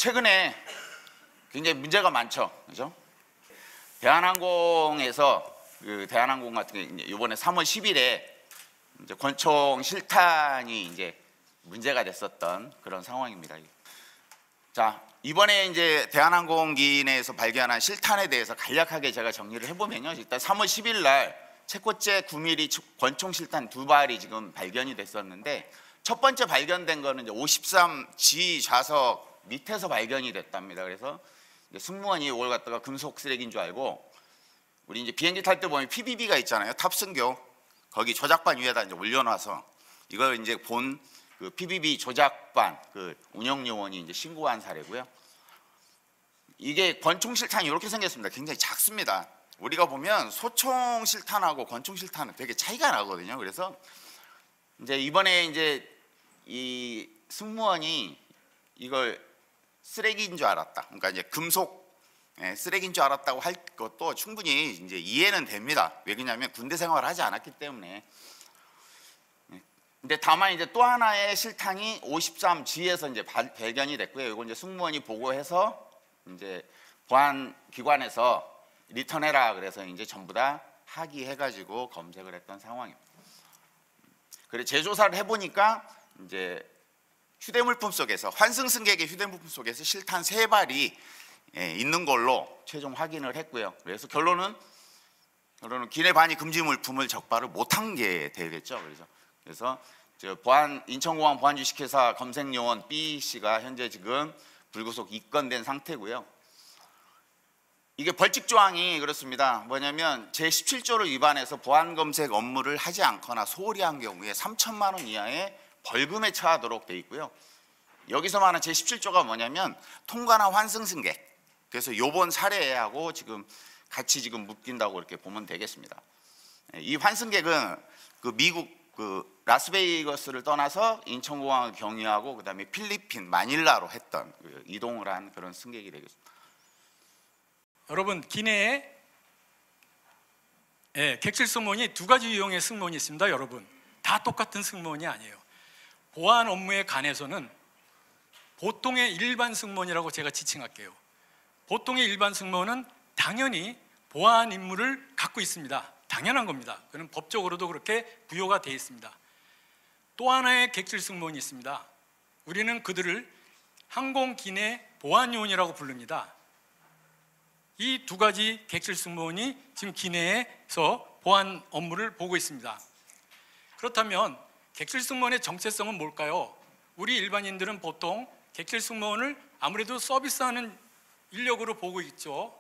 최근에 굉장히 문제가 많죠, 그죠? 대한항공에서 대한항공 같은 게 이번에 3월 10일에 이제 권총 실탄이 이제 문제가 됐었던 그런 상황입니다. 자, 이번에 이제 대한항공기 내에서 발견한 실탄에 대해서 간략하게 제가 정리를 해보면요, 일단 3월 10일 날 채코제 9mm 권총 실탄 2발이 지금 발견이 됐었는데, 첫 번째 발견된 거는 이제 53G 좌석 밑에서 발견이 됐답니다. 그래서 승무원이 이걸 갖다가 금속 쓰레기인 줄 알고, 우리 이제 비행기 탈 때 보면 PBB가 있잖아요. 탑승교 거기 조작반 위에다 이제 올려놔서 이걸 이제 본 그 PBB 조작반 그 운영 요원이 이제 신고한 사례고요. 이게 권총 실탄이 이렇게 생겼습니다. 굉장히 작습니다. 우리가 보면 소총 실탄하고 권총 실탄은 되게 차이가 나거든요. 그래서 이제 이번에 이제 이 승무원이 이걸 쓰레기인 줄 알았다. 그러니까 이제 금속 쓰레기인 줄 알았다고 할 것도 충분히 이제 이해는 됩니다. 왜 그러냐면 군대 생활을 하지 않았기 때문에. 근데 다만 이제 또 하나의 실탄이 53G에서 이제 발견이 됐고요. 이거 이제 승무원이 보고해서 이제 보안 기관에서 리턴해라 그래서 이제 전부 다 하기해가지고 검색을 했던 상황입니다. 그래 재조사를 해보니까 이제 휴대물품 속에서 환승 승객의 휴대물품 속에서 실탄 3발이 있는 걸로 최종 확인을 했고요. 그래서 결론은 기내 반입 금지 물품을 적발을 못한 게 되겠죠. 그래서 인천공항 보안주식회사 검색요원 B 씨가 현재 지금 불구속 입건된 상태고요. 이게 벌칙 조항이 그렇습니다. 뭐냐면 제17조를 위반해서 보안 검색 업무를 하지 않거나 소홀히 한 경우에 3천만 원 이하의 벌금에 처하도록 돼 있고요. 여기서 말하는 제17조가 뭐냐면 통과나 환승 승객. 그래서 요번 사례하고 지금 같이 지금 묶인다고 이렇게 보면 되겠습니다. 이 환승객은 그 미국 라스베이거스를 떠나서 인천공항을 경유하고 그다음에 필리핀 마닐라로 했던 이동을 한 그런 승객이 되겠습니다. 여러분, 기내에 객실 승무원이 2가지 유형의 승무원이 있습니다. 여러분, 다 똑같은 승무원이 아니에요. 보안 업무에 관해서는 보통의 일반 승무원이라고 제가 지칭할게요. 보통의 일반 승무원은 당연히 보안 임무를 갖고 있습니다. 당연한 겁니다. 그는 법적으로도 그렇게 부여가 되어 있습니다. 또 하나의 객실 승무원이 있습니다. 우리는 그들을 항공 기내 보안 요원이라고 부릅니다. 이 2가지 객실 승무원이 지금 기내에서 보안 업무를 보고 있습니다. 그렇다면 객실 승무원의 정체성은 뭘까요? 우리 일반인들은 보통 객실 승무원을 아무래도 서비스하는 인력으로 보고 있죠.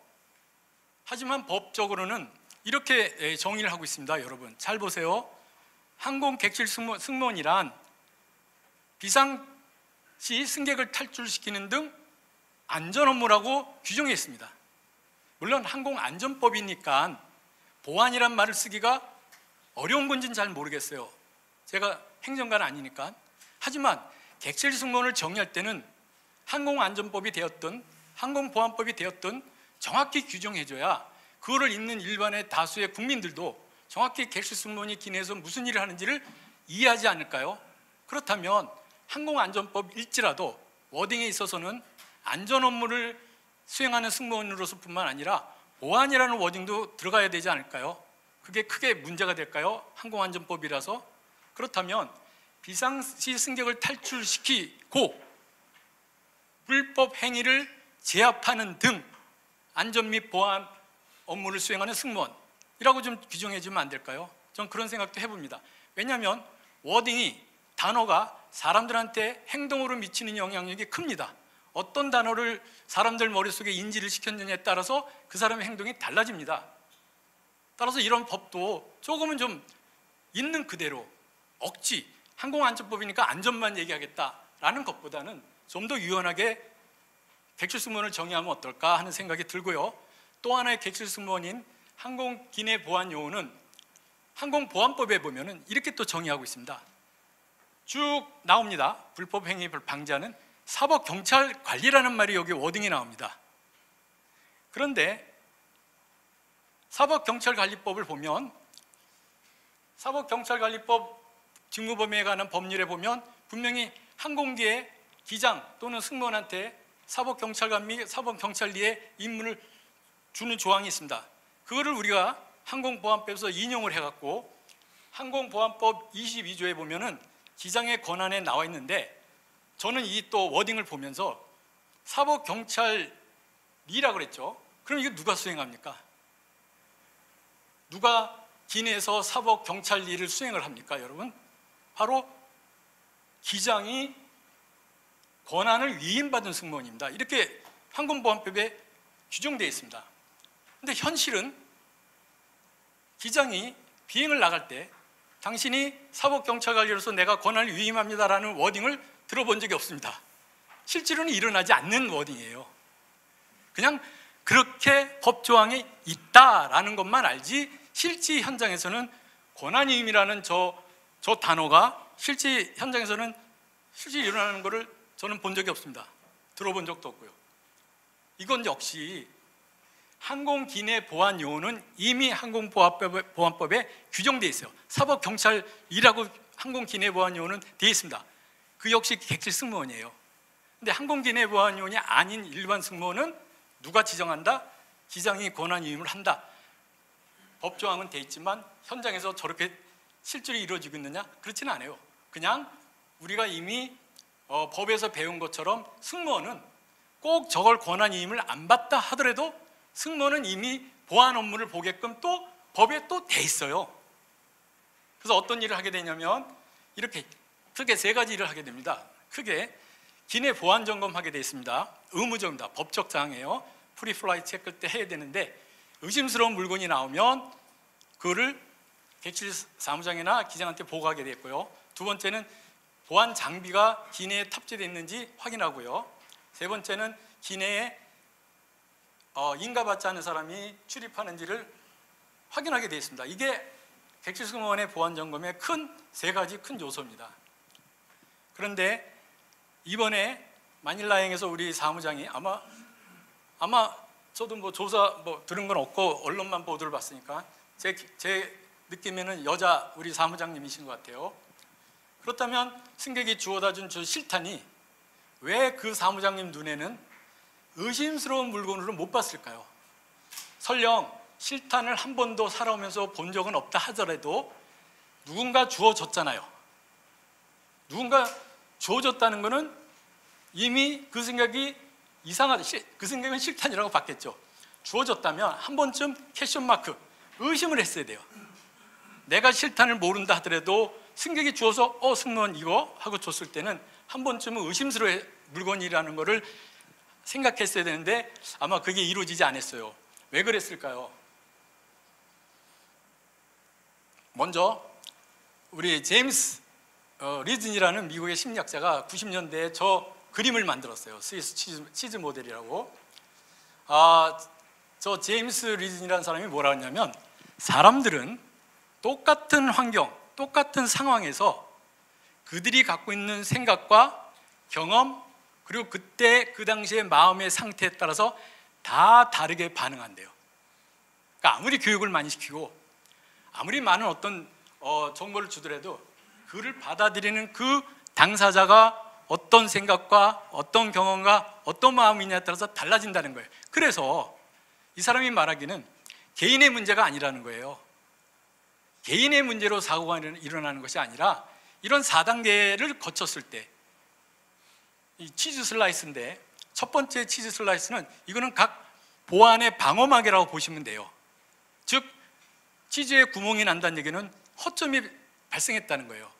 하지만 법적으로는 이렇게 정의를 하고 있습니다. 여러분 잘 보세요. 항공 객실 승무원이란 비상시 승객을 탈출시키는 등 안전 업무라고 규정해 있습니다. 물론 항공안전법이니까 보안이란 말을 쓰기가 어려운 건지는 잘 모르겠어요. 제가 행정가는 아니니까. 하지만 객실 승무원을 정의할 때는 항공안전법이 되었든 항공보안법이 되었든 정확히 규정해줘야 그거를 읽는 일반의 다수의 국민들도 정확히 객실 승무원이 기내에서 무슨 일을 하는지를 이해하지 않을까요? 그렇다면 항공안전법일지라도 워딩에 있어서는 안전 업무를 수행하는 승무원으로서 뿐만 아니라 보안이라는 워딩도 들어가야 되지 않을까요? 그게 크게 문제가 될까요? 항공안전법이라서. 그렇다면 비상시 승객을 탈출시키고 불법 행위를 제압하는 등 안전 및 보안 업무를 수행하는 승무원이라고 좀 규정해 주면 안 될까요? 전 그런 생각도 해봅니다. 왜냐하면 워딩이, 단어가 사람들한테 행동으로 미치는 영향력이 큽니다. 어떤 단어를 사람들 머릿속에 인지를 시켰느냐에 따라서 그 사람의 행동이 달라집니다. 따라서 이런 법도 조금은 좀 있는 그대로 억지, 항공안전법이니까 안전만 얘기하겠다라는 것보다는 좀 더 유연하게 객실 승무원을 정의하면 어떨까 하는 생각이 들고요. 또 하나의 객실 승무원인 항공 기내 보안 요원은 항공보안법에 보면은 이렇게 또 정의하고 있습니다. 쭉 나옵니다. 불법 행위를 방지하는 사법경찰관리라는 말이 여기 워딩이 나옵니다. 그런데 사법경찰관리법을 보면 사법경찰관리법 직무범위에 관한 법률에 보면 분명히 항공기의 기장 또는 승무원한테 사법경찰관 및 사법경찰리에 임무를 주는 조항이 있습니다. 그거를 우리가 항공보안법에서 인용을 해갖고 항공보안법 22조에 보면은 기장의 권한에 나와 있는데, 저는 이 또 워딩을 보면서 사법경찰리라고 그랬죠. 그럼 이거 누가 수행합니까? 누가 기내에서 사법경찰리를 수행을 합니까, 여러분? 바로 기장이 권한을 위임받은 승무원입니다. 이렇게 항공보안법에 규정되어 있습니다. 근데 현실은 기장이 비행을 나갈 때 당신이 사법경찰관리로서 내가 권한을 위임합니다라는 워딩을 들어본 적이 없습니다. 실제로는 일어나지 않는 워딩이에요. 그냥 그렇게 법조항에 있다라는 것만 알지, 실제 현장에서는 권한위임이라는 저 단어가 실제 현장에서는 실제 일어나는 것을 저는 본 적이 없습니다. 들어본 적도 없고요. 이건 역시 항공기내보안요원은 이미 항공보안법에 규정되어 있어요. 사법경찰이라고 항공기내보안요원은 되어 있습니다. 그 역시 객실 승무원이에요. 근데 항공기내보안요원이 아닌 일반 승무원은 누가 지정한다? 기장이 권한위임을 한다. 법조항은 되어 있지만 현장에서 저렇게 실제로 이루어지고 있느냐? 그렇지는 않아요. 그냥 우리가 이미 법에서 배운 것처럼 승무원은 꼭 저걸 권한위임을 안 받다 하더라도 승무원은 이미 보안 업무를 보게끔 또 법에 또 돼 있어요. 그래서 어떤 일을 하게 되냐면 이렇게 크게 세 가지 일을 하게 됩니다. 크게 기내 보안 점검하게 돼 있습니다. 의무적입니다. 법적 사항이에요. 프리플라이 체크 때 해야 되는데 의심스러운 물건이 나오면 그거를 객실 사무장이나 기장한테 보고하게 됐고요. 두 번째는 보안 장비가 기내에 탑재되어 있는지 확인하고요. 세 번째는 기내에 인가받지 않은 사람이 출입하는지를 확인하게 되어 있습니다. 이게 객실 승무원의 보안 점검의 세 가지 큰 요소입니다. 그런데 이번에 마닐라행에서 우리 사무장이 아마 저도 조사 들은 건 없고 언론만 보도를 봤으니까 제 느낌에는 여자 우리 사무장님이신 것 같아요. 그렇다면 승객이 주워다 준 저 실탄이 왜 그 사무장님 눈에는 의심스러운 물건으로 못 봤을까요? 설령 실탄을 한 번도 살아오면서 본 적은 없다 하더라도 누군가 주워줬잖아요. 누군가 주워줬다는 것은 이미 그 생각이 이상하다. 그 생각은 실탄이라고 봤겠죠. 주워줬다면 한 번쯤 캐션 마크, 의심을 했어야 돼요. 내가 실탄을 모른다 하더라도 승객이 주워서 승무원 이거 하고 줬을 때는 한 번쯤은 의심스러운 물건이라는 것을 생각했어야 되는데 아마 그게 이루어지지 않았어요. 왜 그랬을까요? 먼저 우리 제임스 리든이라는 미국의 심리학자가 90년대에 저 그림을 만들었어요. 스위스 치즈 모델이라고. 저 제임스 리든이라는 사람이 뭐라 했냐면 사람들은 똑같은 환경, 똑같은 상황에서 그들이 갖고 있는 생각과 경험 그리고 그때 그 당시의 마음의 상태에 따라서 다 다르게 반응한대요. 그러니까 아무리 교육을 많이 시키고 아무리 많은 어떤 정보를 주더라도 그를 받아들이는 그 당사자가 어떤 생각과 어떤 경험과 어떤 마음이냐에 따라서 달라진다는 거예요. 그래서 이 사람이 말하기는 개인의 문제가 아니라는 거예요. 개인의 문제로 사고가 일어나는 것이 아니라 이런 4단계를 거쳤을 때 이 치즈 슬라이스인데 첫 번째 치즈 슬라이스는 이거는 각 보안의 방어막이라고 보시면 돼요. 즉 치즈에 구멍이 난다는 얘기는 허점이 발생했다는 거예요.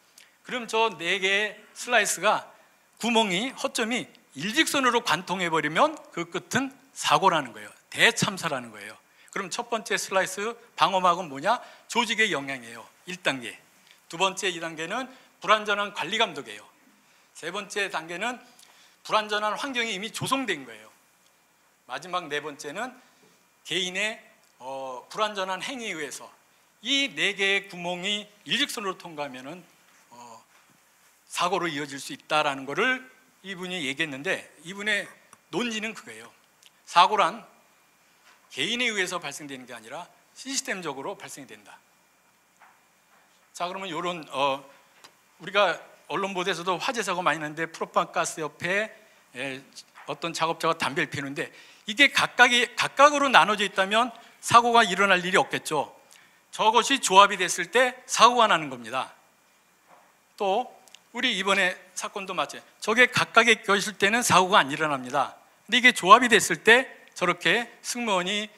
그럼 저 4개의 슬라이스가 구멍이 허점이 일직선으로 관통해버리면 그 끝은 사고라는 거예요. 대참사라는 거예요. 그럼 첫 번째 슬라이스 방어막은 뭐냐? 조직의 영향이에요. 1단계. 두 번째 2단계는 불완전한 관리 감독이에요. 세 번째 단계는 불완전한 환경이 이미 조성된 거예요. 마지막 네 번째는 개인의 불완전한 행위에 의해서 이 4개의 구멍이 일직선으로 통과하면은 사고로 이어질 수 있다라는 것을 이분이 얘기했는데 이분의 논지는 그거예요. 사고란 개인에 의해서 발생되는 게 아니라 시스템적으로 발생이 된다. 자, 그러면 이런 우리가 언론 보도에서도 화재 사고 많이 났는데 프로판 가스 옆에 어떤 작업자가 담배를 피우는데 이게 각각으로 나눠져 있다면 사고가 일어날 일이 없겠죠. 저것이 조합이 됐을 때 사고가 나는 겁니다. 또 우리 이번에 사건도 마찬가지. 저게 각각에 껴있을 때는 사고가 안 일어납니다. 근데 이게 조합이 됐을 때 저렇게 승무원이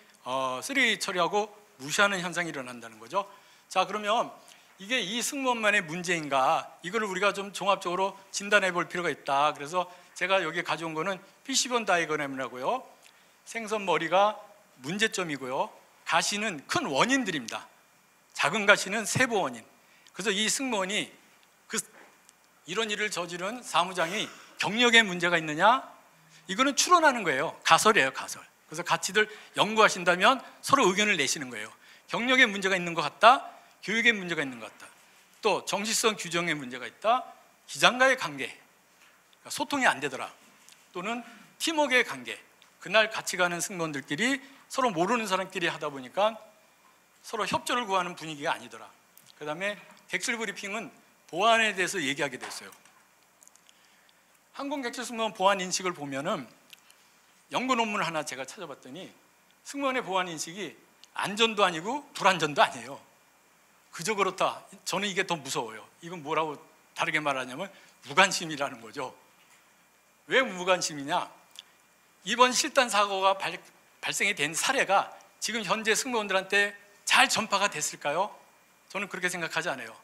쓰레기 처리하고 무시하는 현상이 일어난다는 거죠. 자, 그러면 이게 이 승무원만의 문제인가, 이걸 우리가 좀 종합적으로 진단해 볼 필요가 있다. 그래서 제가 여기 가져온 거는 피시본 다이어그램이라고요. 생선 머리가 문제점이고요, 가시는 큰 원인들입니다. 작은 가시는 세부 원인. 그래서 이 승무원이 이런 일을 저지른 사무장이 경력에 문제가 있느냐, 이거는 추론하는 거예요. 가설이에요, 가설. 그래서 같이들 연구하신다면 서로 의견을 내시는 거예요. 경력에 문제가 있는 것 같다, 교육에 문제가 있는 것 같다, 또 정시성 규정에 문제가 있다, 기장과의 관계, 그러니까 소통이 안 되더라, 또는 팀워크의 관계, 그날 같이 가는 승무원들끼리 서로 모르는 사람끼리 하다 보니까 서로 협조를 구하는 분위기가 아니더라. 그 다음에 객실 브리핑은 보안에 대해서 얘기하게 됐어요. 항공객실 승무원 보안 인식을 보면은 연구 논문을 하나 제가 찾아봤더니 승무원의 보안 인식이 안전도 아니고 불안전도 아니에요. 그저 그렇다. 저는 이게 더 무서워요. 이건 뭐라고 다르게 말하냐면 무관심이라는 거죠. 왜 무관심이냐? 이번 실단 사고가 발생이 된 사례가 지금 현재 승무원들한테 잘 전파가 됐을까요? 저는 그렇게 생각하지 않아요.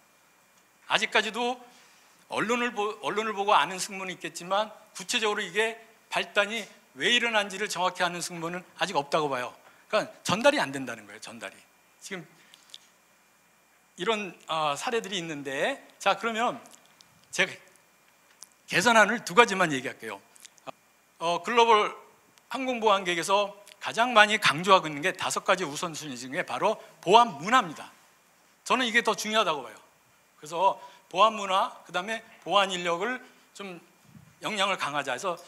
아직까지도 언론을 보고 아는 승무원은 있겠지만 구체적으로 이게 발단이 왜 일어난지를 정확히 아는 승무원은 아직 없다고 봐요. 그러니까 전달이 안 된다는 거예요. 전달이. 지금 이런 사례들이 있는데, 자, 그러면 제가 개선안을 두 가지만 얘기할게요. 글로벌 항공보안계획에서 가장 많이 강조하고 있는 게 5가지 우선순위 중에 바로 보안 문화입니다. 저는 이게 더 중요하다고 봐요. 그래서 보안 문화, 그 다음에 보안 인력을 좀 역량을 강화하자 해서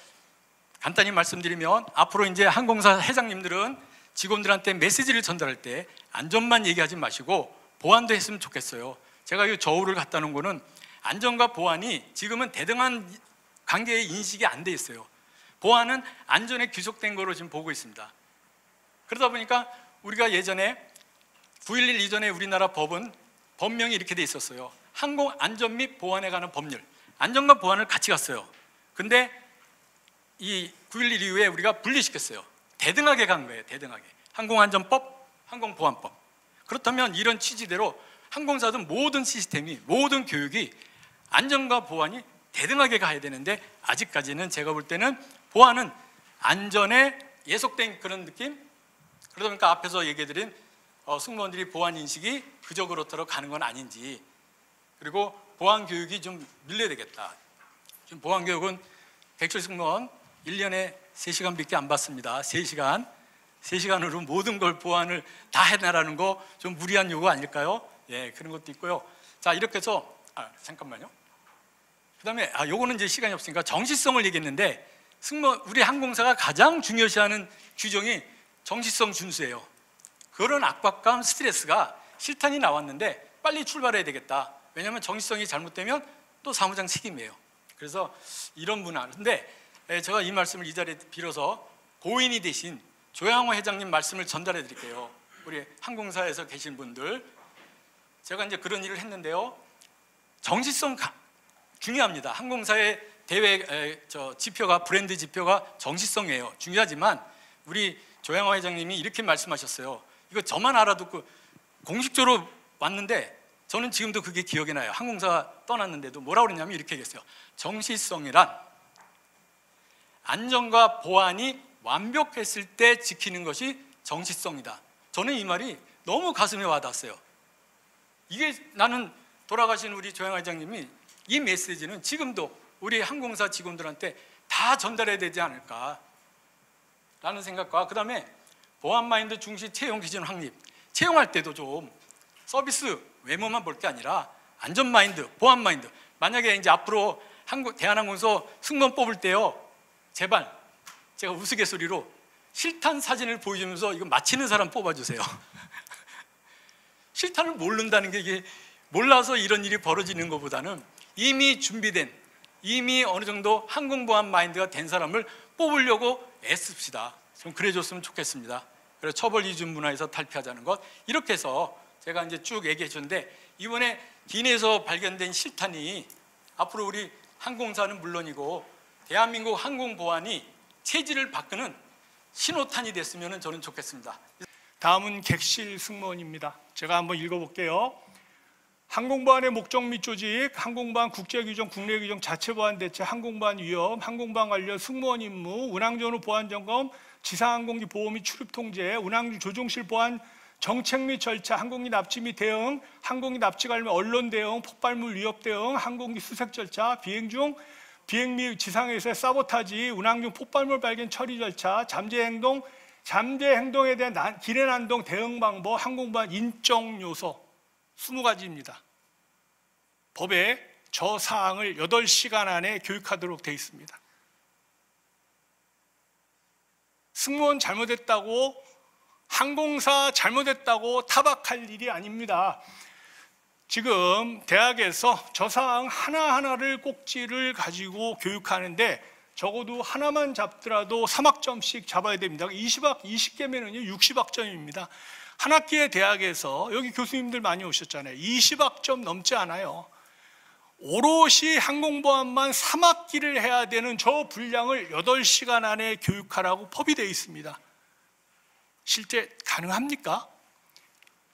간단히 말씀드리면, 앞으로 이제 항공사 회장님들은 직원들한테 메시지를 전달할 때 안전만 얘기하지 마시고 보안도 했으면 좋겠어요. 제가 이 저울을 갖다 놓은 거는 안전과 보안이 지금은 대등한 관계의 인식이 안 돼 있어요. 보안은 안전에 귀속된 거로 지금 보고 있습니다. 그러다 보니까 우리가 예전에 9.11 이전에 우리나라 법은 법명이 이렇게 돼 있었어요. 항공 안전 및 보안에 관한 법률. 안전과 보안을 같이 갔어요. 근데 이 9.11 이후에 우리가 분리시켰어요. 대등하게 간 거예요. 대등하게. 항공안전법, 항공보안법. 그렇다면 이런 취지대로 항공사든 모든 시스템이, 모든 교육이 안전과 보안이 대등하게 가야 되는데, 아직까지는 제가 볼 때는 보안은 안전에 예속된 그런 느낌? 그러다 보니까 앞에서 얘기해드린 승무원들이 보안 인식이 그저 그렇도록 가는 건 아닌지, 그리고 보안 교육이 좀 밀려야 되겠다. 지금 보안 교육은 객실 승무원 1년에 3시간밖에 안 받습니다. 3시간으로 모든 걸 보안을 다 해내라는 거 좀 무리한 요구 아닐까요? 예, 그런 것도 있고요. 자, 이렇게 해서 잠깐만요. 그다음에 요거는 이제 시간이 없으니까 정시성을 얘기했는데, 승무원 우리 항공사가 가장 중요시하는 규정이 정시성 준수예요. 그런 압박감, 스트레스가 실탄이 나왔는데 빨리 출발해야 되겠다. 왜냐하면 정시성이 잘못되면 또 사무장 책임이에요. 그래서 이런 문화. 근데 제가 이 말씀을 이 자리에 빌어서 고인이 되신 조양호 회장님 말씀을 전달해 드릴게요. 우리 항공사에서 계신 분들, 제가 이제 그런 일을 했는데요. 정시성 중요합니다. 항공사의 대외 지표가, 브랜드 지표가 정시성이에요. 중요하지만 우리 조양호 회장님이 이렇게 말씀하셨어요. 이거 저만 알아듣고 공식적으로 왔는데 저는 지금도 그게 기억이 나요. 항공사 떠났는데도 뭐라고 그랬냐면 이렇게 얘기했어요. 정시성이란 안전과 보안이 완벽했을 때 지키는 것이 정시성이다. 저는 이 말이 너무 가슴에 와닿았어요. 이게 나는 돌아가신 우리 조양호 회장님이 이 메시지는 지금도 우리 항공사 직원들한테 다 전달해야 되지 않을까 라는 생각과, 그 다음에 보안 마인드 중시 채용 기준 확립. 채용할 때도 좀 서비스 외모만 볼 게 아니라 안전 마인드, 보안 마인드. 만약에 이제 앞으로 대한항공에서 승무원 뽑을 때요, 제발 제가 우스갯소리로 실탄 사진을 보여주면서 이거 맞히는 사람 뽑아주세요. 실탄을 모른다는 게, 이게 몰라서 이런 일이 벌어지는 것보다는 이미 준비된, 이미 어느 정도 항공보안 마인드가 된 사람을 뽑으려고 애씁시다. 좀 그래줬으면 좋겠습니다. 그래서 처벌 이중 문화에서 탈피하자는 것, 이렇게 해서 제가 이제 쭉 얘기해 줬는데, 이번에 기내에서 발견된 실탄이 앞으로 우리 항공사는 물론이고 대한민국 항공보안이 체질을 바꾸는 신호탄이 됐으면 저는 좋겠습니다. 다음은 객실 승무원입니다. 제가 한번 읽어볼게요. 항공보안의 목적 및 조직, 항공보안 국제규정, 국내규정, 자체보안 대책, 항공보안 위험, 항공보안 관련 승무원 임무, 운항전후 보안점검, 지상항공기 보호 및 출입 통제, 운항 조종실 보안 정책 및 절차, 항공기 납치 및 대응, 항공기 납치 관련 언론 대응, 폭발물 위협 대응, 항공기 수색 절차, 비행 중 비행 및 지상에서의 사보타지, 운항 중 폭발물 발견 처리 절차, 잠재 행동에 대한 기내 난동 대응 방법, 항공보안 인적 요소 20가지입니다. 법에 저 사항을 8시간 안에 교육하도록 되어 있습니다. 승무원 잘못했다고, 항공사 잘못했다고 타박할 일이 아닙니다. 지금 대학에서 저 사항 하나하나를 꼭지를 가지고 교육하는데 적어도 하나만 잡더라도 3학점씩 잡아야 됩니다. 20개면은요 60학점입니다. 한 학기에 대학에서, 여기 교수님들 많이 오셨잖아요. 20학점 넘지 않아요. 오롯이 항공보안만 3학기를 해야 되는 저 분량을 8시간 안에 교육하라고 법이 되어 있습니다. 실제 가능합니까?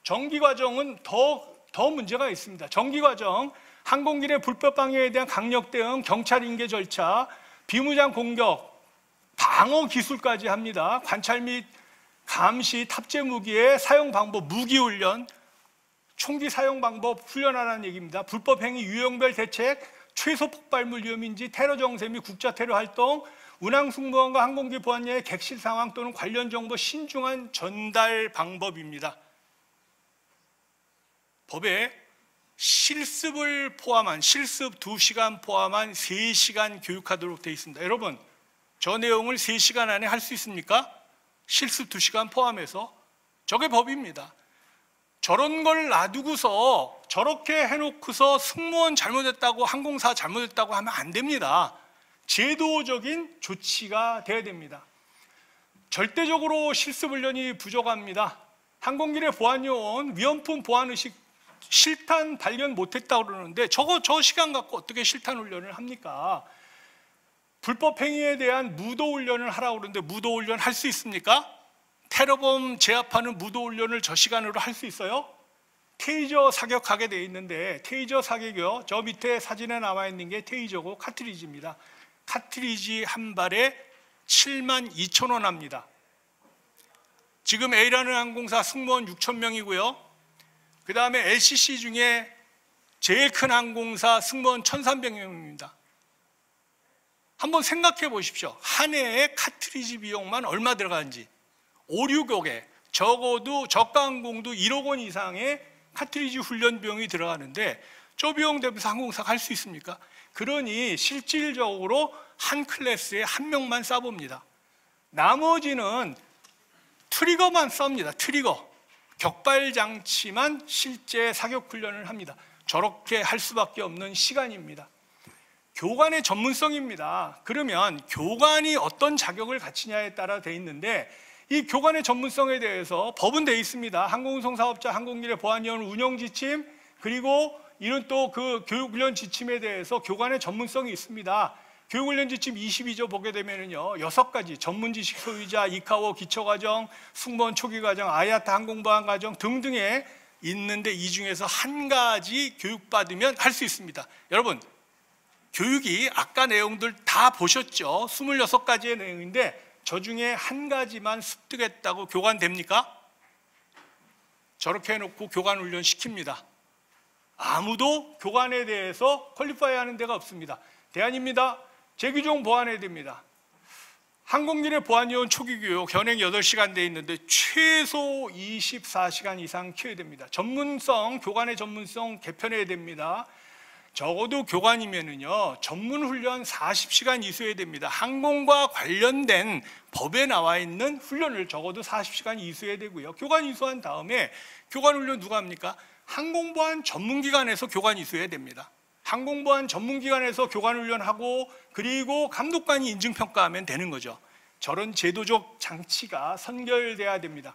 정기과정은 더 문제가 있습니다. 정기과정, 항공기 내 불법 방해에 대한 강력 대응, 경찰 인계 절차, 비무장 공격, 방어 기술까지 합니다. 관찰 및 감시, 탑재 무기의 사용 방법, 무기 훈련, 총기 사용 방법 훈련하라는 얘기입니다. 불법 행위 유형별 대책, 최소 폭발물 위험인지, 테러 정세 및 국자 테러 활동, 운항 승무원과 항공기 보안자의 객실 상황 또는 관련 정보 신중한 전달 방법입니다. 법에 실습을 포함한, 실습 2시간 포함한 3시간 교육하도록 되어 있습니다. 여러분, 저 내용을 3시간 안에 할 수 있습니까? 실습 2시간 포함해서. 저게 법입니다. 저런 걸 놔두고서, 저렇게 해놓고서 승무원 잘못했다고, 항공사 잘못했다고 하면 안 됩니다. 제도적인 조치가 돼야 됩니다. 절대적으로 실습 훈련이 부족합니다. 항공기 내 보안요원, 위험품 보안의식, 실탄 발견 못했다고 그러는데 저 시간 갖고 어떻게 실탄 훈련을 합니까? 불법 행위에 대한 무도 훈련을 하라고 그러는데 무도 훈련 할 수 있습니까? 테러범 제압하는 무도 훈련을 저 시간으로 할 수 있어요? 테이저 사격하게 돼 있는데, 테이저 사격이요, 저 밑에 사진에 나와 있는 게 테이저고 카트리지입니다. 카트리지 한 발에 72,000원 합니다. 지금 A라는 항공사 승무원 6,000명이고요. 그 다음에 LCC 중에 제일 큰 항공사 승무원 1,300명입니다. 한번 생각해 보십시오. 한 해에 카트리지 비용만 얼마 들어가는지. 5, 6억에, 적어도 저가항공도 1억 원 이상의 카트리지 훈련 비용이 들어가는데 저 비용 대비해서 항공사가 할 수 있습니까? 그러니 실질적으로 한 클래스에 한 명만 쏴봅니다. 나머지는 트리거만 쏩니다. 트리거. 격발 장치만 실제 사격 훈련을 합니다. 저렇게 할 수밖에 없는 시간입니다. 교관의 전문성입니다. 그러면 교관이 어떤 자격을 갖추냐에 따라 돼 있는데, 이 교관의 전문성에 대해서 법은 돼 있습니다. 항공운송 사업자, 항공기 내 보안위원 운영 지침, 그리고 이런 또 그 교육훈련 지침에 대해서 교관의 전문성이 있습니다. 교육훈련 지침 22조 보게 되면은요, 6가지 전문지식 소유자, 이카오 기초과정, 승무원 초기과정, 아야타 항공보안과정 등등에 있는데 이 중에서 한 가지 교육받으면 할 수 있습니다. 여러분, 교육이 아까 내용들 다 보셨죠? 26가지의 내용인데 저 중에 한 가지만 습득했다고 교관 됩니까? 저렇게 해놓고 교관 훈련 시킵니다. 아무도 교관에 대해서 퀄리파이 하는 데가 없습니다. 대안입니다. 재규정 보완해야 됩니다. 항공기 내 보안요원 초기교육 현행 8시간 돼 있는데 최소 24시간 이상 키워야 됩니다. 전문성, 교관의 전문성 개편해야 됩니다. 적어도 교관이면은요, 전문훈련 40시간 이수해야 됩니다. 항공과 관련된 법에 나와 있는 훈련을 적어도 40시간 이수해야 되고요. 교관 이수한 다음에 교관훈련 누가 합니까? 항공보안 전문기관에서 교관 이수해야 됩니다. 항공보안 전문기관에서 교관훈련하고 그리고 감독관이 인증평가하면 되는 거죠. 저런 제도적 장치가 선결돼야 됩니다.